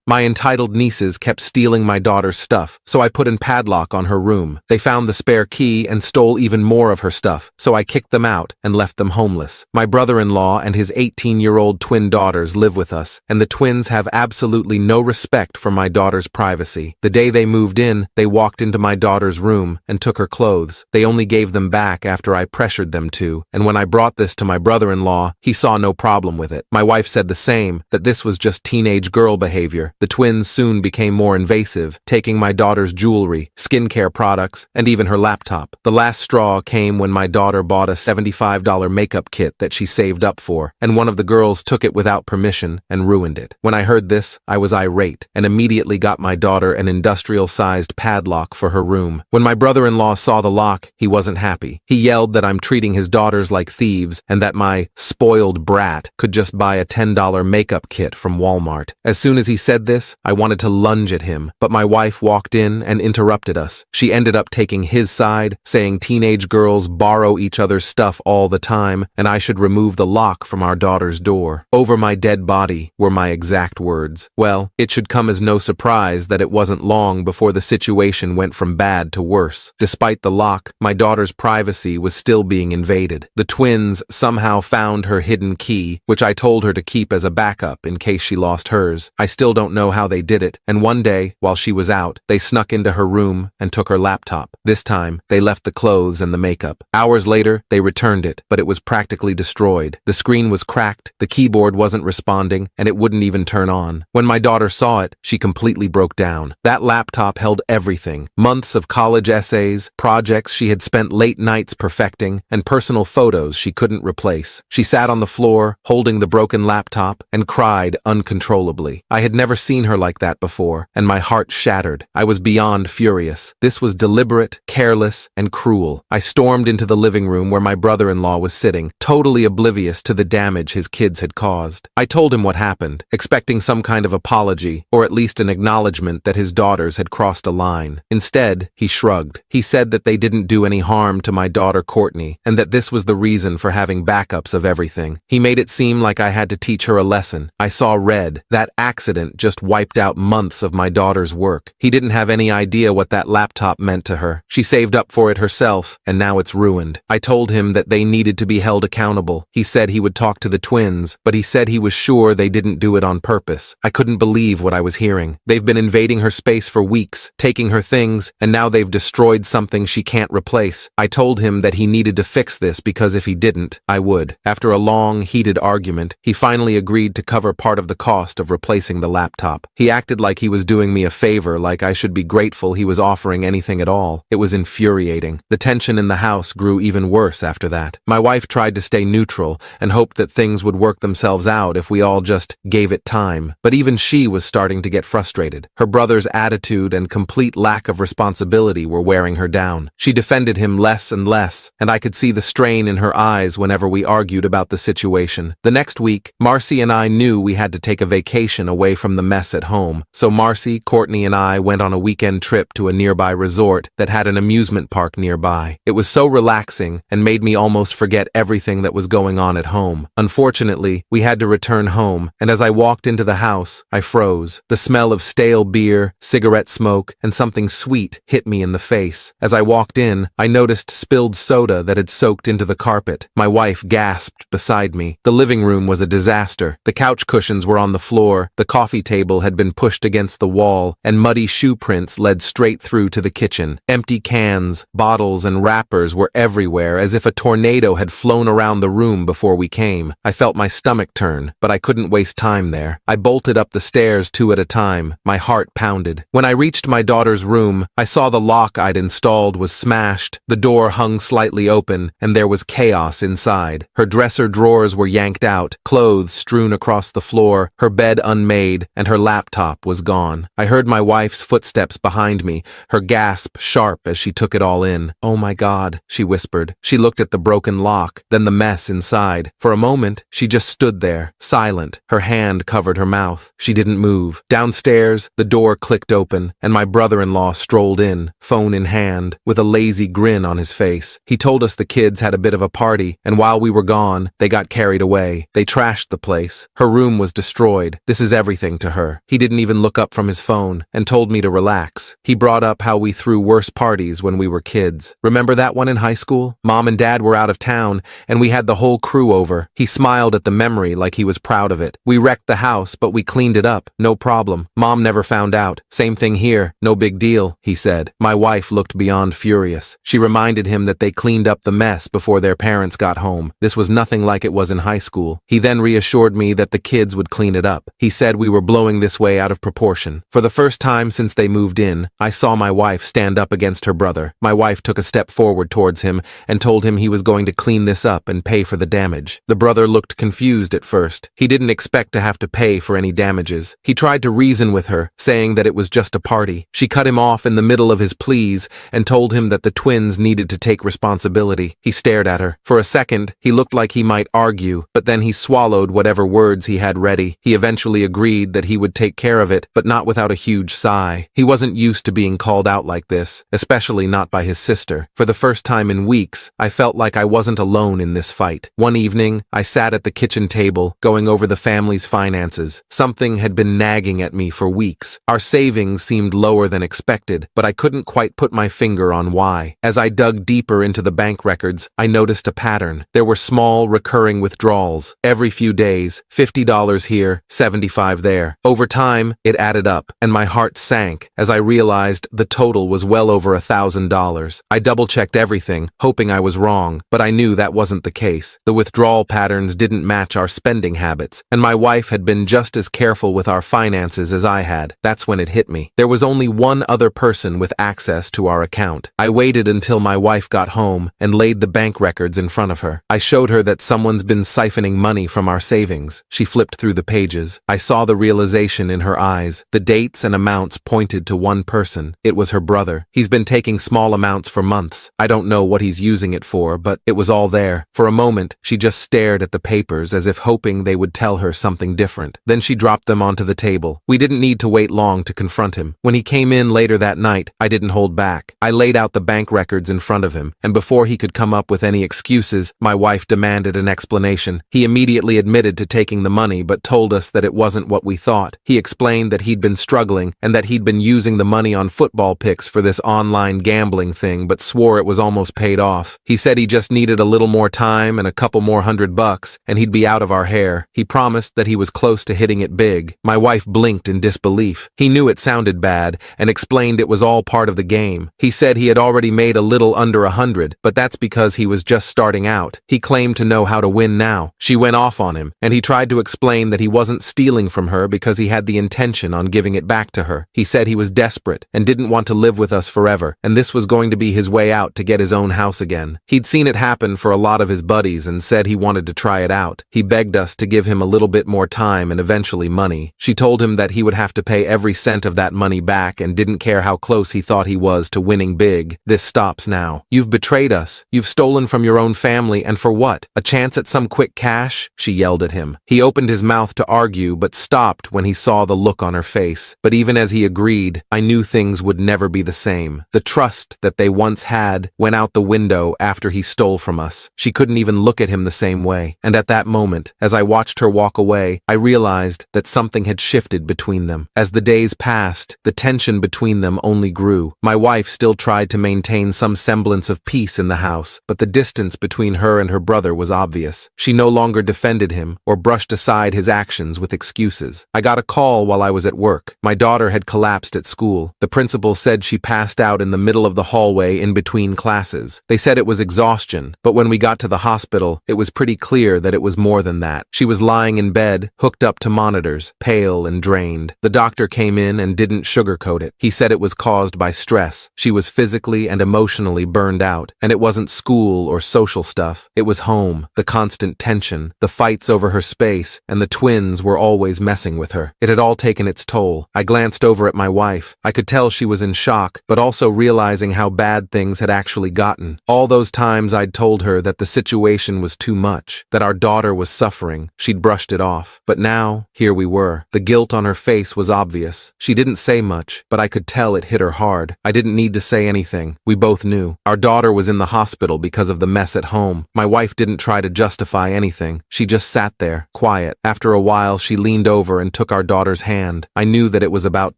My entitled nieces kept stealing my daughter's stuff, so I put a padlock on her room. They found the spare key and stole even more of her stuff, so I kicked them out and left them homeless. My brother-in-law and his 18-year-old twin daughters live with us, and the twins have absolutely no respect for my daughter's privacy. The day they moved in, they walked into my daughter's room and took her clothes. They only gave them back after I pressured them to, and when I brought this to my brother-in-law, he saw no problem with it. My wife said the same, that this was just teenage girl behavior. The twins soon became more invasive, taking my daughter's jewelry, skincare products, and even her laptop. The last straw came when my daughter bought a $75 makeup kit that she saved up for, and one of the girls took it without permission and ruined it. When I heard this, I was irate, and immediately got my daughter an industrial-sized padlock for her room. When my brother-in-law saw the lock, he wasn't happy. He yelled that I'm treating his daughters like thieves, and that my spoiled brat could just buy a $10 makeup kit from Walmart. As soon as he said this, I wanted to lunge at him, but my wife walked in and interrupted us. She ended up taking his side, saying teenage girls borrow each other's stuff all the time, and I should remove the lock from our daughter's door. "Over my dead body," were my exact words. Well, it should come as no surprise that it wasn't long before the situation went from bad to worse. Despite the lock, my daughter's privacy was still being invaded. The twins somehow found her hidden key, which I told her to keep as a backup in case she lost hers. I still don't know how they did it, and one day, while she was out, they snuck into her room and took her laptop. This time, they left the clothes and the makeup. Hours later, they returned it, but it was practically destroyed. The screen was cracked, the keyboard wasn't responding, and it wouldn't even turn on. When my daughter saw it, she completely broke down. That laptop held everything: months of college essays, projects she had spent late nights perfecting, and personal photos she couldn't replace. She sat on the floor, holding the broken laptop, and cried uncontrollably. I had never seen her like that before, and my heart shattered. I was beyond furious. This was deliberate, careless, and cruel. I stormed into the living room where my brother-in-law was sitting, totally oblivious to the damage his kids had caused. I told him what happened, expecting some kind of apology, or at least an acknowledgement that his daughters had crossed a line. Instead, he shrugged. He said that they didn't do any harm to my daughter Courtney, and that this was the reason for having backups of everything. He made it seem like I had to teach her a lesson. I saw red. That accident just wiped out months of my daughter's work. He didn't have any idea what that laptop meant to her. She saved up for it herself, and now it's ruined. I told him that they needed to be held accountable. He said he would talk to the twins, but he said he was sure they didn't do it on purpose. I couldn't believe what I was hearing. They've been invading her space for weeks, taking her things, and now they've destroyed something she can't replace. I told him that he needed to fix this because if he didn't, I would. After a long, heated argument, he finally agreed to cover part of the cost of replacing the laptop. He acted like he was doing me a favor, like I should be grateful he was offering anything at all. It was infuriating. The tension in the house grew even worse after that. My wife tried to stay neutral and hoped that things would work themselves out if we all just gave it time. But even she was starting to get frustrated. Her brother's attitude and complete lack of responsibility were wearing her down. She defended him less and less, and I could see the strain in her eyes whenever we argued about the situation. The next week, Marcy and I knew we had to take a vacation away from the mess at home, so Marcy, Courtney, and I went on a weekend trip to a nearby resort that had an amusement park nearby. It was so relaxing and made me almost forget everything that was going on at home. Unfortunately, we had to return home, and as I walked into the house, I froze. The smell of stale beer, cigarette smoke, and something sweet hit me in the face. As I walked in, I noticed spilled soda that had soaked into the carpet. My wife gasped beside me. The living room was a disaster. The couch cushions were on the floor, the coffee table had been pushed against the wall, and muddy shoe prints led straight through to the kitchen. Empty cans, bottles, and wrappers were everywhere, as if a tornado had flown around the room before we came. I felt my stomach turn, but I couldn't waste time there. I bolted up the stairs 2 at a time. My heart pounded. When I reached my daughter's room, I saw the lock I'd installed was smashed, the door hung slightly open, and there was chaos inside. Her dresser drawers were yanked out, clothes strewn across the floor, her bed unmade, and her laptop was gone. I heard my wife's footsteps behind me, her gasp sharp as she took it all in. "Oh my God," she whispered. She looked at the broken lock, then the mess inside. For a moment, she just stood there, silent. Her hand covered her mouth. She didn't move. Downstairs, the door clicked open, and my brother-in-law strolled in, phone in hand, with a lazy grin on his face. He told us the kids had a bit of a party, and while we were gone, they got carried away. They trashed the place. Her room was destroyed. This is everything to her. her. He didn't even look up from his phone and told me to relax. He brought up how we threw worse parties when we were kids. Remember that one in high school? Mom and Dad were out of town and we had the whole crew over. He smiled at the memory like he was proud of it. We wrecked the house, but we cleaned it up. No problem. Mom never found out. Same thing here. No big deal, he said. My wife looked beyond furious. She reminded him that they cleaned up the mess before their parents got home. This was nothing like it was in high school. He then reassured me that the kids would clean it up. He said we were blowing this way out of proportion. For the first time since they moved in, I saw my wife stand up against her brother. My wife took a step forward towards him and told him he was going to clean this up and pay for the damage. The brother looked confused at first. He didn't expect to have to pay for any damages. He tried to reason with her, saying that it was just a party. She cut him off in the middle of his pleas and told him that the twins needed to take responsibility. He stared at her. For a second, he looked like he might argue, but then he swallowed whatever words he had ready. He eventually agreed that he would take care of it, but not without a huge sigh. He wasn't used to being called out like this, especially not by his sister. For the first time in weeks, I felt like I wasn't alone in this fight. One evening, I sat at the kitchen table, going over the family's finances. Something had been nagging at me for weeks. Our savings seemed lower than expected, but I couldn't quite put my finger on why. As I dug deeper into the bank records, I noticed a pattern. There were small, recurring withdrawals. Every few days, $50 here, $75 there. Over time, it added up, and my heart sank as I realized the total was well over $1,000. I double-checked everything, hoping I was wrong, but I knew that wasn't the case. The withdrawal patterns didn't match our spending habits, and my wife had been just as careful with our finances as I had. That's when it hit me. There was only one other person with access to our account. I waited until my wife got home and laid the bank records in front of her. I showed her that someone's been siphoning money from our savings. She flipped through the pages. I saw the realization in her eyes. The dates and amounts pointed to one person. It was her brother. He's been taking small amounts for months. I don't know what he's using it for, but it was all there. For a moment, she just stared at the papers as if hoping they would tell her something different. Then she dropped them onto the table. We didn't need to wait long to confront him. When he came in later that night, I didn't hold back. I laid out the bank records in front of him, and before he could come up with any excuses, my wife demanded an explanation. He immediately admitted to taking the money, but told us that it wasn't what we thought. He explained that he'd been struggling and that he'd been using the money on football picks for this online gambling thing, but swore it was almost paid off. He said he just needed a little more time and a couple more $100, and he'd be out of our hair. He promised that he was close to hitting it big. My wife blinked in disbelief. He knew it sounded bad and explained it was all part of the game. He said he had already made a little under 100, but that's because he was just starting out. He claimed to know how to win now. She went off on him, and he tried to explain that he wasn't stealing from her because he had the intention on giving it back to her. He said he was desperate and didn't want to live with us forever, and this was going to be his way out to get his own house again. He'd seen it happen for a lot of his buddies and said he wanted to try it out. He begged us to give him a little bit more time and eventually money. She told him that he would have to pay every cent of that money back and didn't care how close he thought he was to winning big. This stops now. You've betrayed us. You've stolen from your own family, and for what? A chance at some quick cash? She yelled at him. He opened his mouth to argue, but stopped when he saw the look on her face. But even as he agreed, I knew things would never be the same. The trust that they once had went out the window after he stole from us. She couldn't even look at him the same way. And at that moment, as I watched her walk away, I realized that something had shifted between them. As the days passed, the tension between them only grew. My wife still tried to maintain some semblance of peace in the house, but the distance between her and her brother was obvious. She no longer defended him or brushed aside his actions with excuses. I got a call while I was at work. My daughter had collapsed at school. The principal said she passed out in the middle of the hallway in between classes. They said it was exhaustion, but when we got to the hospital, it was pretty clear that it was more than that. She was lying in bed, hooked up to monitors, pale and drained. The doctor came in and didn't sugarcoat it. He said it was caused by stress. She was physically and emotionally burned out, and it wasn't school or social stuff. It was home, the constant tension, the fights over her space, and the twins were always messing with her. It had all taken its toll. I glanced over at my wife. I could tell she was in shock, but also realizing how bad things had actually gotten. All those times I'd told her that the situation was too much, that our daughter was suffering, she'd brushed it off. But now, here we were. The guilt on her face was obvious. She didn't say much, but I could tell it hit her hard. I didn't need to say anything. We both knew. Our daughter was in the hospital because of the mess at home. My wife didn't try to justify anything. She just sat there, quiet. After a while, she leaned over and took took our daughter's hand, I knew that it was about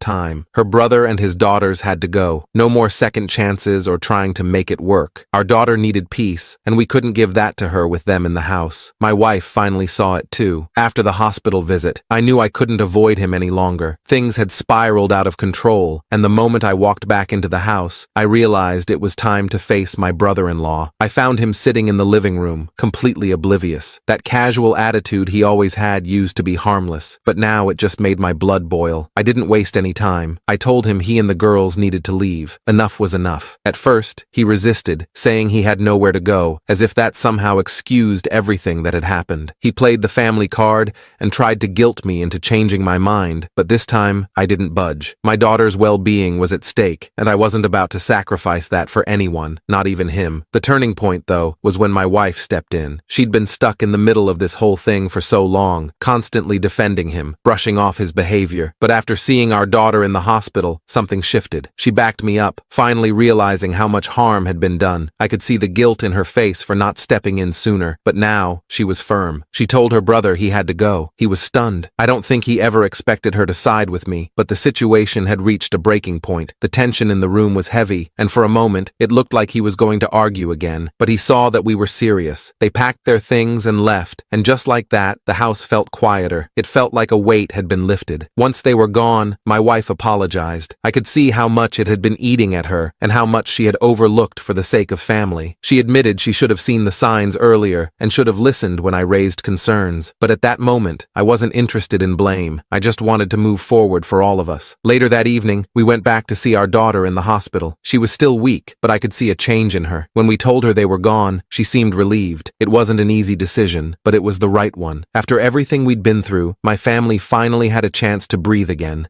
time. Her brother and his daughters had to go. No more second chances or trying to make it work. Our daughter needed peace, and we couldn't give that to her with them in the house. My wife finally saw it too. After the hospital visit, I knew I couldn't avoid him any longer. Things had spiraled out of control, and the moment I walked back into the house, I realized it was time to face my brother-in-law. I found him sitting in the living room, completely oblivious. That casual attitude he always had used to be harmless, but now it just made my blood boil. I didn't waste any time. I told him he and the girls needed to leave. Enough was enough. At first, he resisted, saying he had nowhere to go, as if that somehow excused everything that had happened. He played the family card and tried to guilt me into changing my mind, but this time, I didn't budge. My daughter's well-being was at stake, and I wasn't about to sacrifice that for anyone, not even him. The turning point, though, was when my wife stepped in. She'd been stuck in the middle of this whole thing for so long, constantly defending him, brushing off his behavior. But after seeing our daughter in the hospital, something shifted. She backed me up, finally realizing how much harm had been done. I could see the guilt in her face for not stepping in sooner, but now she was firm. She told her brother he had to go. He was stunned. I don't think he ever expected her to side with me, but the situation had reached a breaking point. The tension in the room was heavy, and for a moment, it looked like he was going to argue again. But he saw that we were serious. They packed their things and left, and just like that, the house felt quieter. It felt like a weight had been lifted. Once they were gone, my wife apologized. I could see how much it had been eating at her, and how much she had overlooked for the sake of family. She admitted she should have seen the signs earlier, and should have listened when I raised concerns. But at that moment, I wasn't interested in blame. I just wanted to move forward for all of us. Later that evening, we went back to see our daughter in the hospital. She was still weak, but I could see a change in her. When we told her they were gone, she seemed relieved. It wasn't an easy decision, but it was the right one. After everything we'd been through, my family finally had a chance to breathe again.